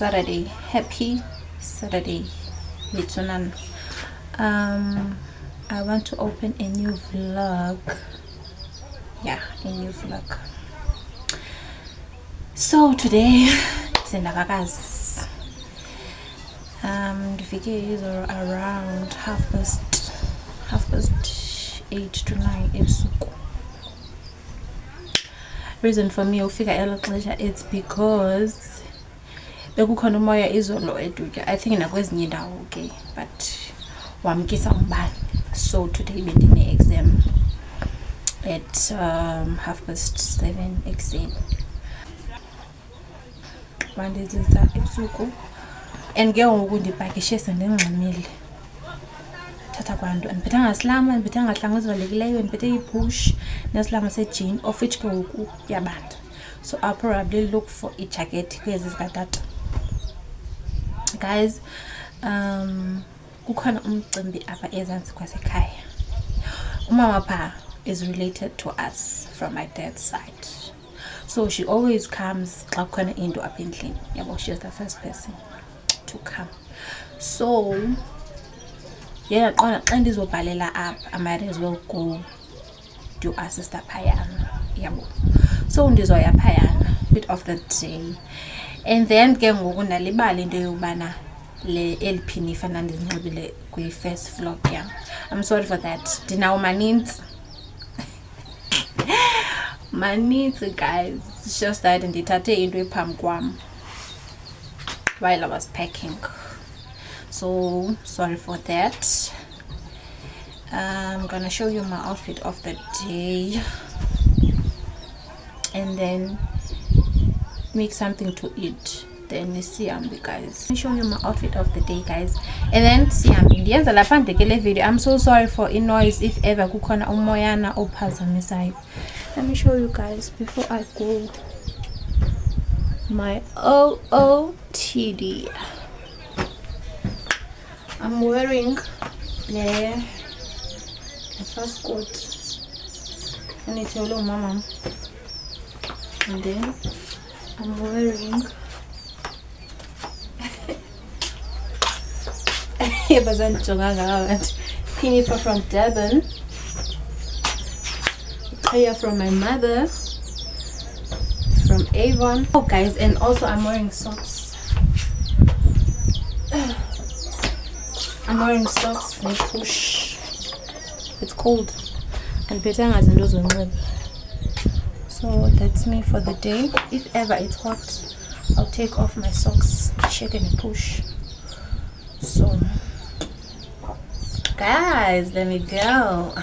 Saturday. Happy Saturday. Litsunan. I want to open a new vlog. Yeah, a new vlog. So today Zendavakazi. The figure is around 8 to 9 ebusuku. Reason for me ufika elo xesha, it's because bekukhona umoya izolo eduka. I think nakwezinye indawo ke, but wamkisa umbane. So today bendine exam at 7:30 ekuseni. Wandizisa ebusuku and ke ngoku ndipakishe sendingxamile. Thatha kwanto andiphetanga silama, andiphetanga hlangu ezivalekileyo, ndiphethe ipush nesilama sejean of which ke ngoku yabanda. So I'll probably look for a jacket kwezi zikatata. Guys, kukhona umcimbi apha ezantsi kwasekhaya. Umama pha is related to us from my dad's side. So she always comes xa kukhona into apha endlini. Yabo, she is the first person to come. So yeah, xa ndizobhalela up, I might as well go do assist phayana. Yabo. So ndizoya phayana bit of the day. And then ke ngoku ndalibala into yobana le LP nifana ndizinxibile kwi first vlog yam. I'm sorry for that. Dinawo manintsi. Manintsi guys. It's just that ndithathe into ephambi kwam while I was packing. So sorry for that. I'm gonna show you my outfit of the day and then make something to eat. Then siyambi guys. Let me show you my outfit of the day guys and then siyambi. Ndiyenza lapha ndekele video. I'm so sorry for in noise if ever kukhona umoyana ophazamisayo. Let me show you guys before I go. My OOTD. I'm wearing the first coat. I need to hello mama. And then I'm wearing Pinifa from Durban. Prayer from my mother from Avon. Oh guys, and also I'm wearing socks. I'm wearing socks and push. It's cold and petanga zinto. So that's me for the day. If ever it's hot, I'll take off my socks, shake and push. So guys, let me go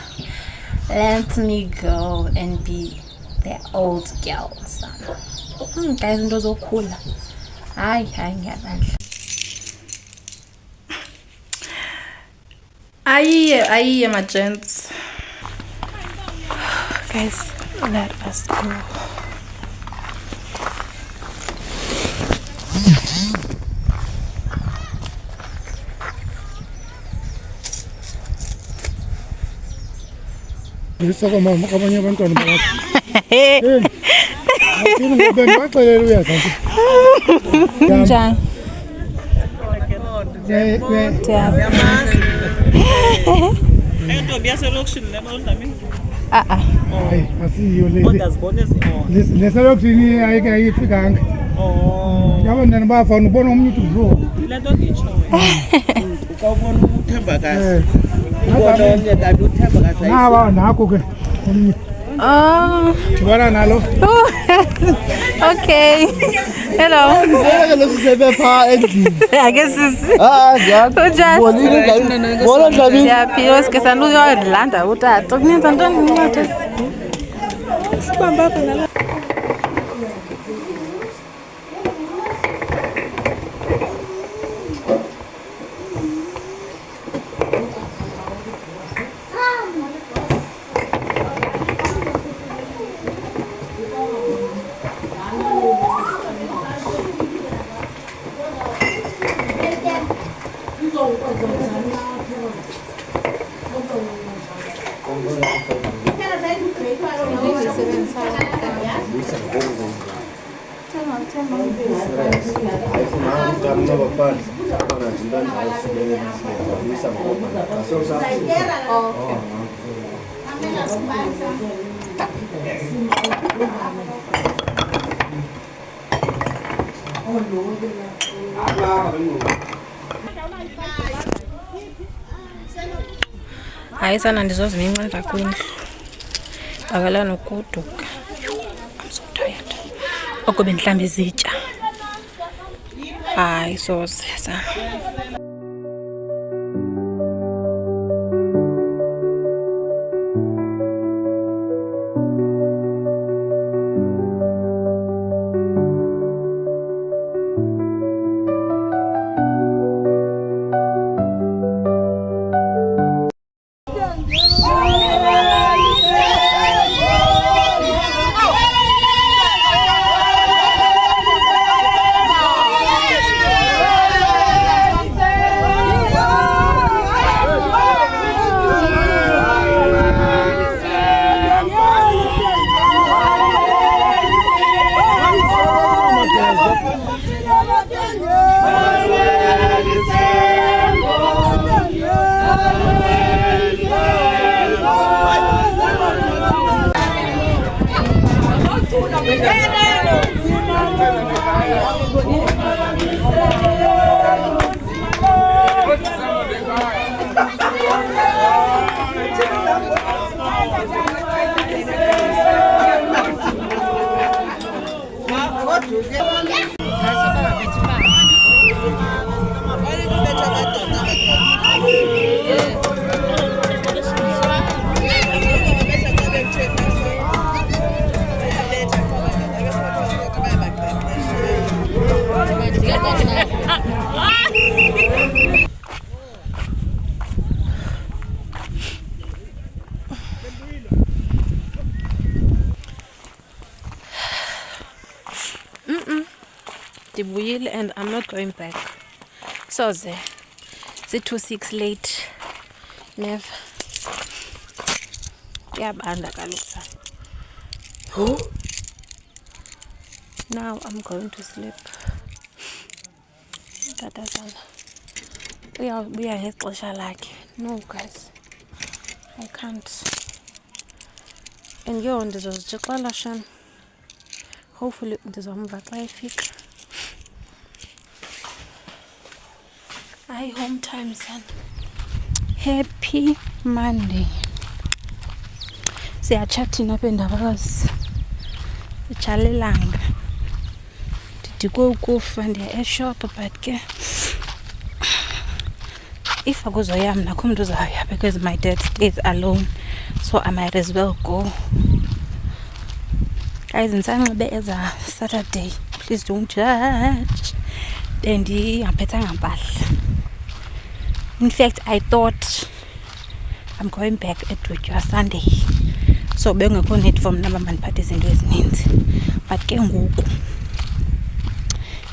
and be the old girl son. Guys, into zokhula. Hayi ngiyabandla. Aye, my gents. Guys, let us go. Isoko mama kabanye abantwana bakho. Ngibeni baxelela uyazazi. Njani? Yamazi. Entombi yaselokishini le mawudlami. Hayi, asiyo le. Kodwa zibone zona. Leselokishini ayike ayifikanga. Yabantwana bafana ubona umuntu udlo. Le nto nditsho wena. Ukawubona uthemba kahle. Ubona onke kanti uthemba kahle. Naba nakho ke. Tibona nalo. Okay. Hello. I guess it's Piros que sandu yo Irlanda uta tokniza ntoni ngote. Sibamba phela. hayi sana ndizoziminqanda kwindlu bavela nokuduka. I'm so tired. Oko bendihlambe izitya hayi soze sana. And I'm not going back. So the 2-6 late. Never. Yeah, now I'm going to sleep. That doesn't. We are like no guys. I can't. And you're on the hopefully this one traffic. Home time son. Happy Monday. Siyachatting up in the house. Chalilanga. Did you go find the shop but if I go I'm not come to Zaya because my dad stays alone, so I might as well go. Guys, in Sunday is a Saturday. Please don't judge. And in fact, I thought I'm going back at your Sunday. So being a connect from Namaman parties in these means. But can go.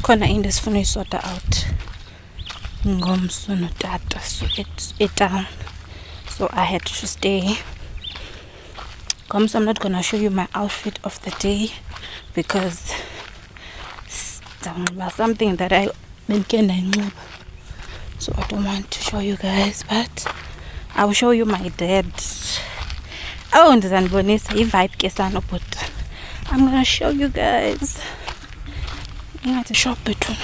Corner in this phone sort out. So it's down. So I had to stay. I'm not gonna show you my outfit of the day because something that I've been getting. So I don't want to show you guys, but I will show you my dad. Oh, and then vibe but I'm gonna show you guys. I have to shop between.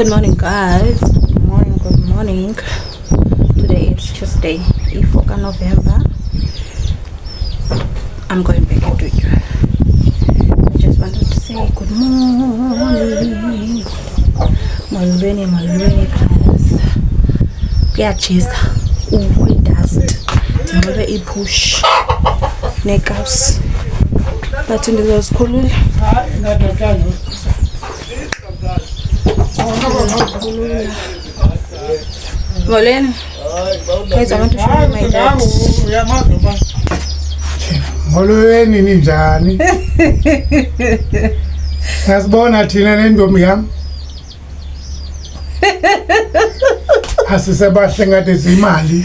Good morning, guys. Good morning, good morning. Today it's Tuesday, 4th November. I'm going back to you. I just wanted to say good morning. Malweni, guys. Kuyatshisa. Dust. Njengoba ipush. Nekapsi. But ndizozikhulula. Molweni. Guys, I want to show you my dad. Molweni ninjani? Yasibona thina nentombi yam. Asisebahle ngathi zimali.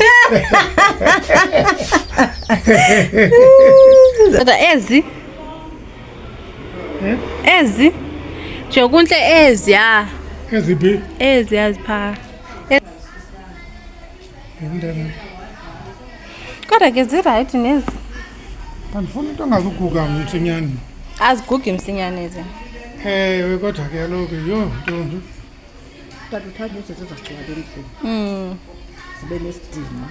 Kodwa ezi Jokunhle ezi ya. Eziphi? Ezi yazipha. Yindana. Kodwa ke zi-right nezi. Andifuna into ongazuguga msinyane. Azigugi msinyane ezi. Kodwa ke kaloku yho ntombi. Kanti uthatha izinto ezagcwala endlini. Zibe nesidima.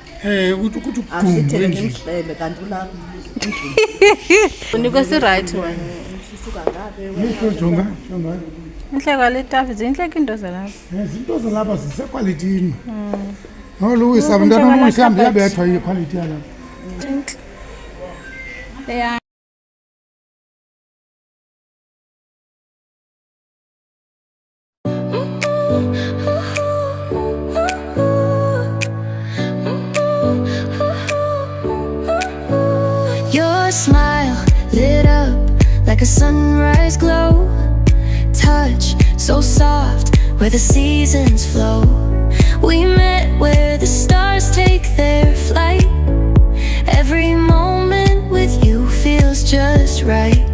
Ukuthi Asithele ukuduma. nemhlebe kanti ulapha endlini. Unikwe si-right wena. Sisuka ngabe Yho jonga. Inhle kwaletafi zinhle ke into zalapha. Izinto zalapha zisekwalitini. Louis abantwana omhlawumbe yabethwa iquality yalapha. Yeah. Your smile lit up like a sunrise glow. Touch so soft where the seasons flow. We met where the stars take their flight. Every moment with you feels just right.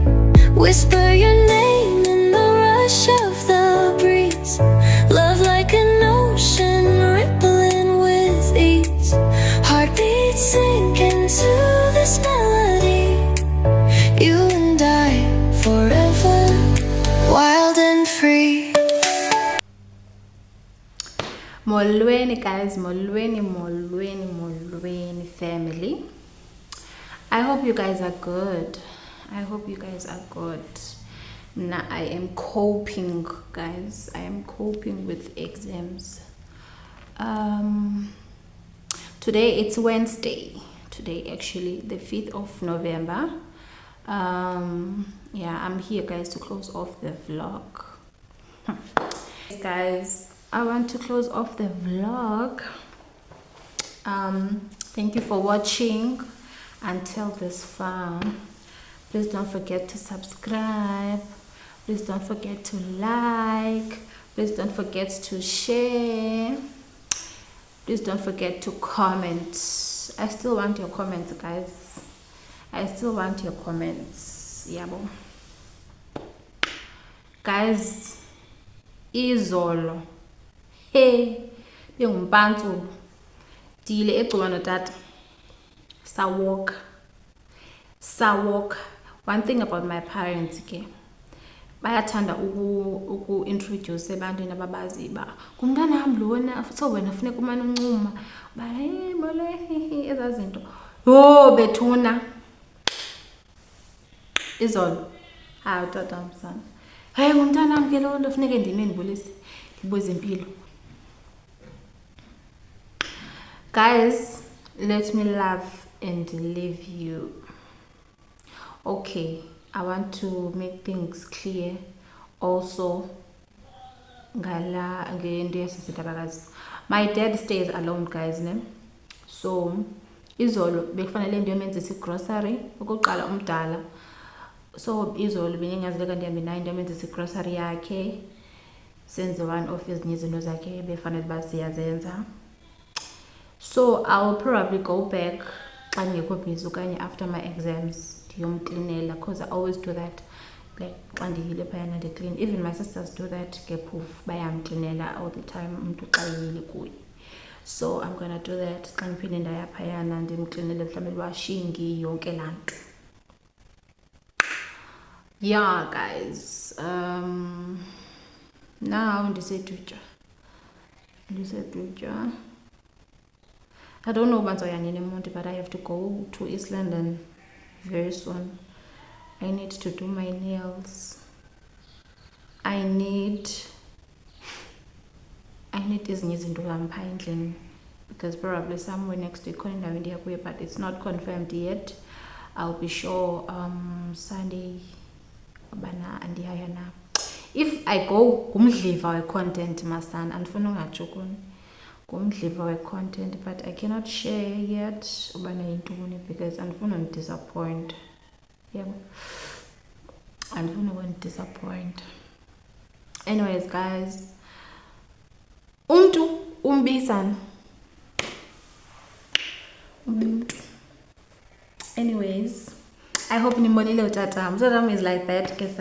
Whisper your name in the rush of the breeze. Love like an ocean rippling with ease. Heartbeats sink into this melody. You and I forever, wild and free. Molweni, guys. Molweni family. I hope you guys are good. Now I am coping, guys. I am coping with exams. Today it's Wednesday. Today actually the 5th of November. Yeah, I'm here, guys, to close off the vlog. Guys, I want to close off the vlog. Thank you for watching until this far. Please don't forget to subscribe. Please don't forget to like. Please don't forget to share. Please don't forget to comment. I still want your comments, guys. I still want your comments. Yabo. Guys, izolo. Hey, bengumpantu. Dile egcuba notata. Sawalk. One thing about my parents, okay, bayathanda uku-introduce ebantwini ababazi ba kumntanami lona so wena funeka umane uncuma ba mole ezaa zinto. Yho bethuna izolo tata msana, ngumntanami ke lona funeke ndime ndibulise ndibuze impilo. Guys, let me laugh and leave you. Okay, I want to make things clear also. My dad stays alone, guys, ne? So izolo bekufanele ndiyomenzisa grocery ukuqala umdala. So izolo beningazeleka ndihambe naye ndiyomenzisa grocery yakhe, senze one of ezinye izinto zakhe befanele uba siyazenza. So I'll probably go back xa ndingekho busy okanye after my exams ndiyomklinela, because I always do that. Like xa ndiyile phayana ndiclean. Even my sisters do that, get proof bayamklinela all the time umntu xa yile kuye. So I'm gonna do that xa ndiphinde ndaya phayana ndimklinele mhlawumbi lwashingi yonke laa nto. Yeah, guys, now ndisedutywa. I don't know about Monday, but I have to go to East London very soon. I need to do my nails. I need ezinye izinto zampa endlini because probably somewhere next week but it's not confirmed yet. I'll be sure Sunday if I go ngumdliva content masana andifuna ungatsho kuni ngumdliva content, but I cannot share yet ubana yintoni because andifuna undisappoint. Yebo, andifuna undisappoint. Anyways guys, umbisana anyways, I hope nimbonile utatam is like that because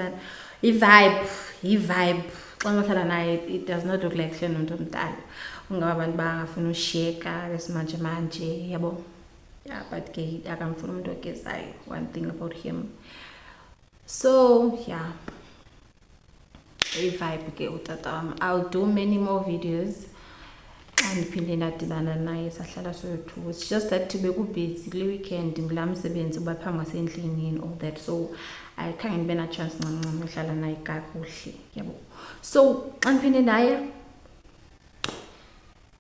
he vibe xa uhlala naye it does not look like hleli umuntu omdala ungaba abantu bangafuna usheka lesimanje manje yabo. Yeah, but ke akamfuna umuntu ogezayo, one thing about him. So yeah, vibe ke utatam. I'll do many more videos andiphinde ndadibana naye sahlala soyi-2. It's just that bekubusy kule weekend ngulaa msebenzi uba phambi kwasendlini and all that, so ayikhange ndibe na chance ncancam uhlala naye kakuhle yabo. So xa ndiphinde ndaya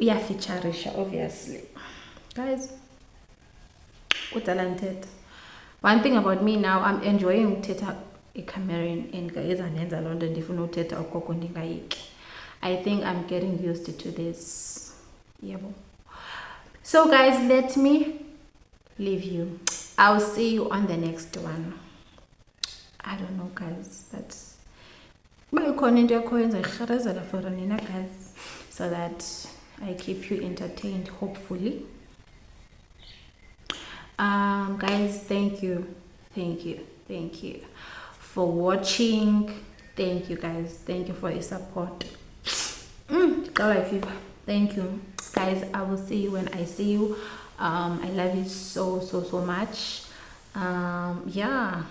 uyafeaturisha obviously guys. Kudala ndithetha. One thing about me now, I'm enjoying uthetha ekamereni and ezandenza loo nto ndifuna uthetha okoko ndingayiki. I think I'm getting used to this. Yabo. So guys, let me leave you. I'll see you on the next one. I don't know guys, but bayikhona into ekhoyenza irharezela for nina guys, so that I keep you entertained hopefully. Guys, thank you for watching. Thank you guys, thank you for your support. Thank you guys. I will see you when I see you. I love you so much. Yeah.